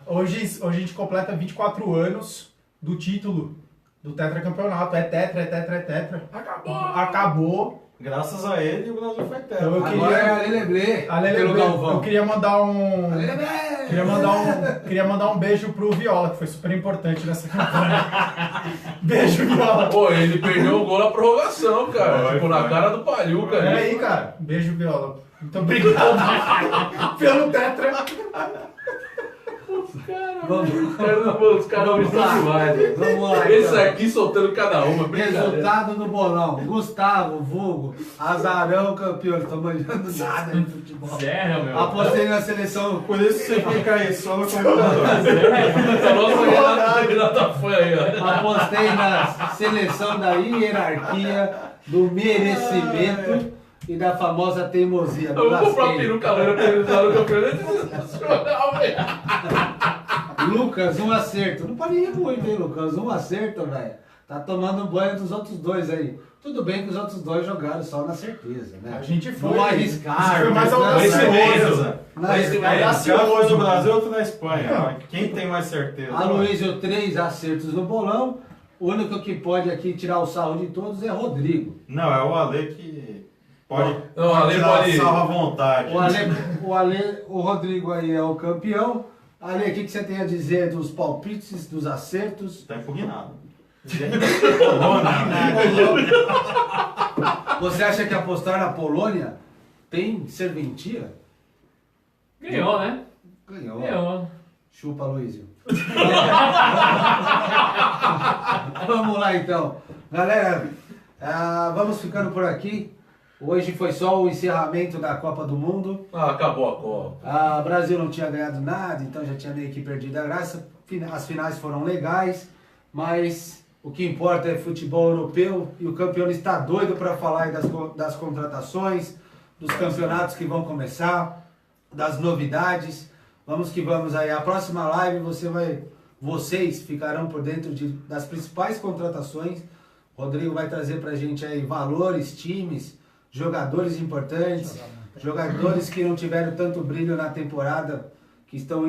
hoje a gente completa 24 anos do título do tetracampeonato. É tetra. Acabou. Graças a ele, o Brasil foi tetra. Então eu Agora é queria... a Leleblé, pelo Eu Galvão. queria mandar um... Leleblé! Queria mandar um beijo pro Viola, que foi super importante nessa campanha. Beijo, Viola. Pô, ele perdeu o gol na prorrogação, cara. Foi, tipo, na foi. cara do Palhuca É ali. aí, cara. Beijo, Viola. Muito obrigado pelo tetra. Os caras estão demais, velho. Vamos lá, Esse então. aqui soltando cada uma. brincadeira. Resultado do bolão. Gustavo, Vulgo, Azarão, campeão. Não tô manjando nada de futebol. Zero, meu. Apostei na seleção. Por isso você fica aí só no computador. Essa nossa Renata foi aí, ó. Apostei na seleção da hierarquia, do merecimento e da famosa teimosia. Eu vou comprar Lasquei. peruca loira pra eles lá no campeonato nacional, velho. Lucas, um acerto. Não pode ir muito, hein, Lucas? Um acerto, velho. Tá tomando banho dos outros dois aí. Tudo bem que os outros dois jogaram só na certeza, né? A gente foi. Não arriscar. Foi mais não- audacioso. Um foi do Brasil, outro da Espanha. Quem tem mais certeza? Aloysio, 3 acertos no bolão. O único que pode aqui tirar o sarro de todos é Rodrigo. Não, é o Ale que pode, Não, o Ale tirar pode- sarro à vontade. O Rodrigo aí é o campeão. Ale, o que você tem a dizer dos palpites, dos acertos? Tá impugnado. Você acha que apostar na Polônia tem serventia? Ganhou, né? Ganhou. Ganhou. Chupa, Luizio. Vamos lá, então. Galera, vamos ficando por aqui. Hoje foi só o encerramento da Copa do Mundo. Ah, acabou a Copa. O Brasil não tinha ganhado nada, então já tinha meio que perdido a graça. As finais foram legais, mas o que importa é futebol europeu e o campeão está doido para falar aí das contratações, dos campeonatos que vão começar, das novidades. Vamos que vamos aí. A próxima live vocês ficarão por dentro das principais contratações. O Rodrigo vai trazer pra gente aí valores, times, jogadores importantes, jogadores que não tiveram tanto brilho na temporada, que estão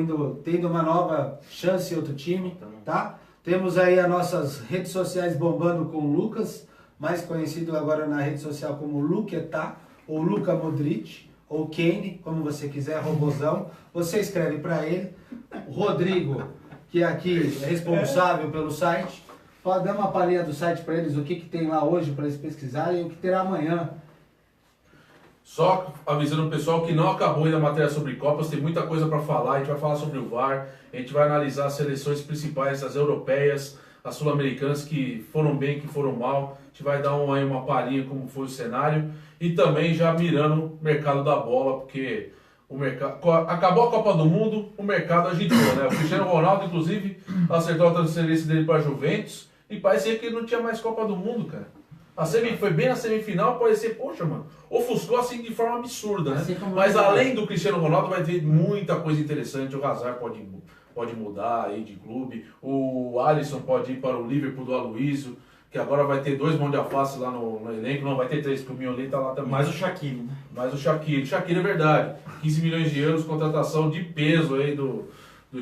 tendo uma nova chance em outro time, tá? Temos aí as nossas redes sociais bombando com o Lucas, mais conhecido agora na rede social como Luquetá, ou Luka Modric, ou Kane, como você quiser, robozão. Você escreve para ele. O Rodrigo, que aqui é responsável pelo site, pode dar uma palhinha do site para eles, o que tem lá hoje para eles pesquisarem e o que terá amanhã. Só avisando o pessoal que não acabou ainda a matéria sobre Copas, tem muita coisa para falar. A gente vai falar sobre o VAR, a gente vai analisar as seleções principais, as europeias, as sul-americanas que foram bem, que foram mal. A gente vai dar aí uma palhinha como foi o cenário. E também já mirando o mercado da bola, porque o mercado, acabou a Copa do Mundo, o mercado agitou, né? O Cristiano Ronaldo, inclusive, acertou a transferência dele para a Juventus e parecia que ele não tinha mais Copa do Mundo, cara. Foi bem na semifinal, parecia, poxa, mano, ofuscou assim de forma absurda, né? Assim Mas além do Cristiano Ronaldo, vai ter muita coisa interessante. O Hazard pode mudar aí de clube, o Alisson pode ir para o Liverpool do Aloysio, que agora vai ter 2 mãos de alface lá no elenco, não vai ter 3, porque o Mignolet tá lá também. Mais o Shaqiri, né? Mais o Shaqiri. Shaqiri é verdade. 15 milhões de euros, contratação de peso aí do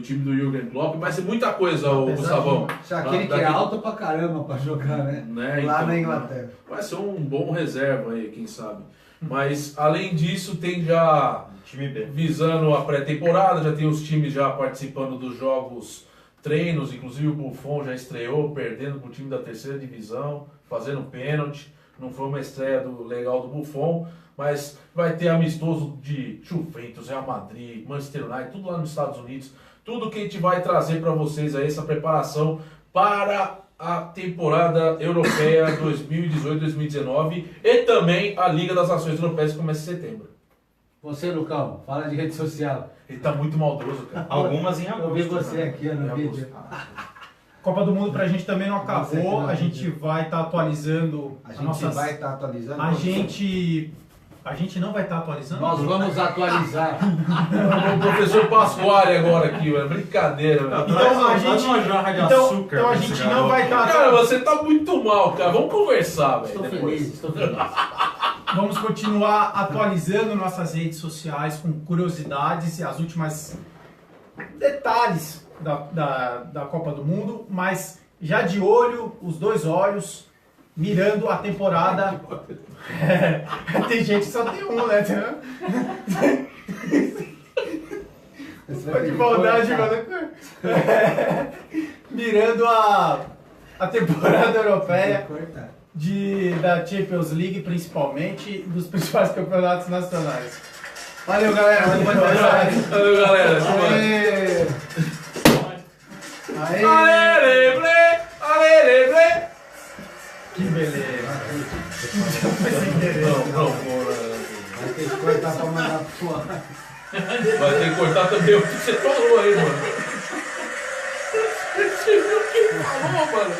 time do Jürgen Klopp. Vai ser muita coisa, o Gustavão. Shaqiri que é alto pra caramba pra jogar, né? Lá então, na Inglaterra. Vai ser um bom reserva aí, quem sabe. Mas, além disso, tem já Time B. visando a pré-temporada, já tem os times já participando dos jogos, treinos, inclusive o Buffon já estreou, perdendo para o time da terceira divisão, fazendo pênalti. Não foi uma estreia legal do Buffon, mas vai ter amistoso de Juventus, Real Madrid, Manchester United, tudo lá nos Estados Unidos. Tudo que a gente vai trazer para vocês aí, essa preparação para a temporada europeia 2018-2019 e também a Liga das Nações Europeias que começa em setembro. Você, Lucão, fala de rede social. Ele tá muito maldoso, cara. Algumas em agosto. Eu vi você né? aqui no vídeo. Copa do Mundo pra gente também não Você acabou. não, A gente vai estar atualizando A as gente nossas... vai estar atualizando. A gente não vai estar atualizando? Nós vamos atualizar. O professor Pasquale agora aqui, velho. Brincadeira, velho. Então a gente, uma jarra de então, açúcar então a pra esse gente não garoto. vai estar... Cara, você tá muito mal, cara. Vamos conversar, velho. Estou depois. feliz, estou feliz. Vamos continuar atualizando nossas redes sociais com curiosidades e as últimas detalhes da Copa do Mundo, mas já de olho, os 2 olhos, mirando a temporada. Tem gente que só tem um, né? De maldade, mano. Mirando a temporada europeia. Da Champions League, principalmente, dos principais campeonatos nacionais. Valeu, galera. Valeu, galera. Aê! Alereble! Que beleza. Não, Vai ter que cortar pra mandar pro ar. vai ter que cortar também o que você falou aí, mano. Você viu o que falou, mano?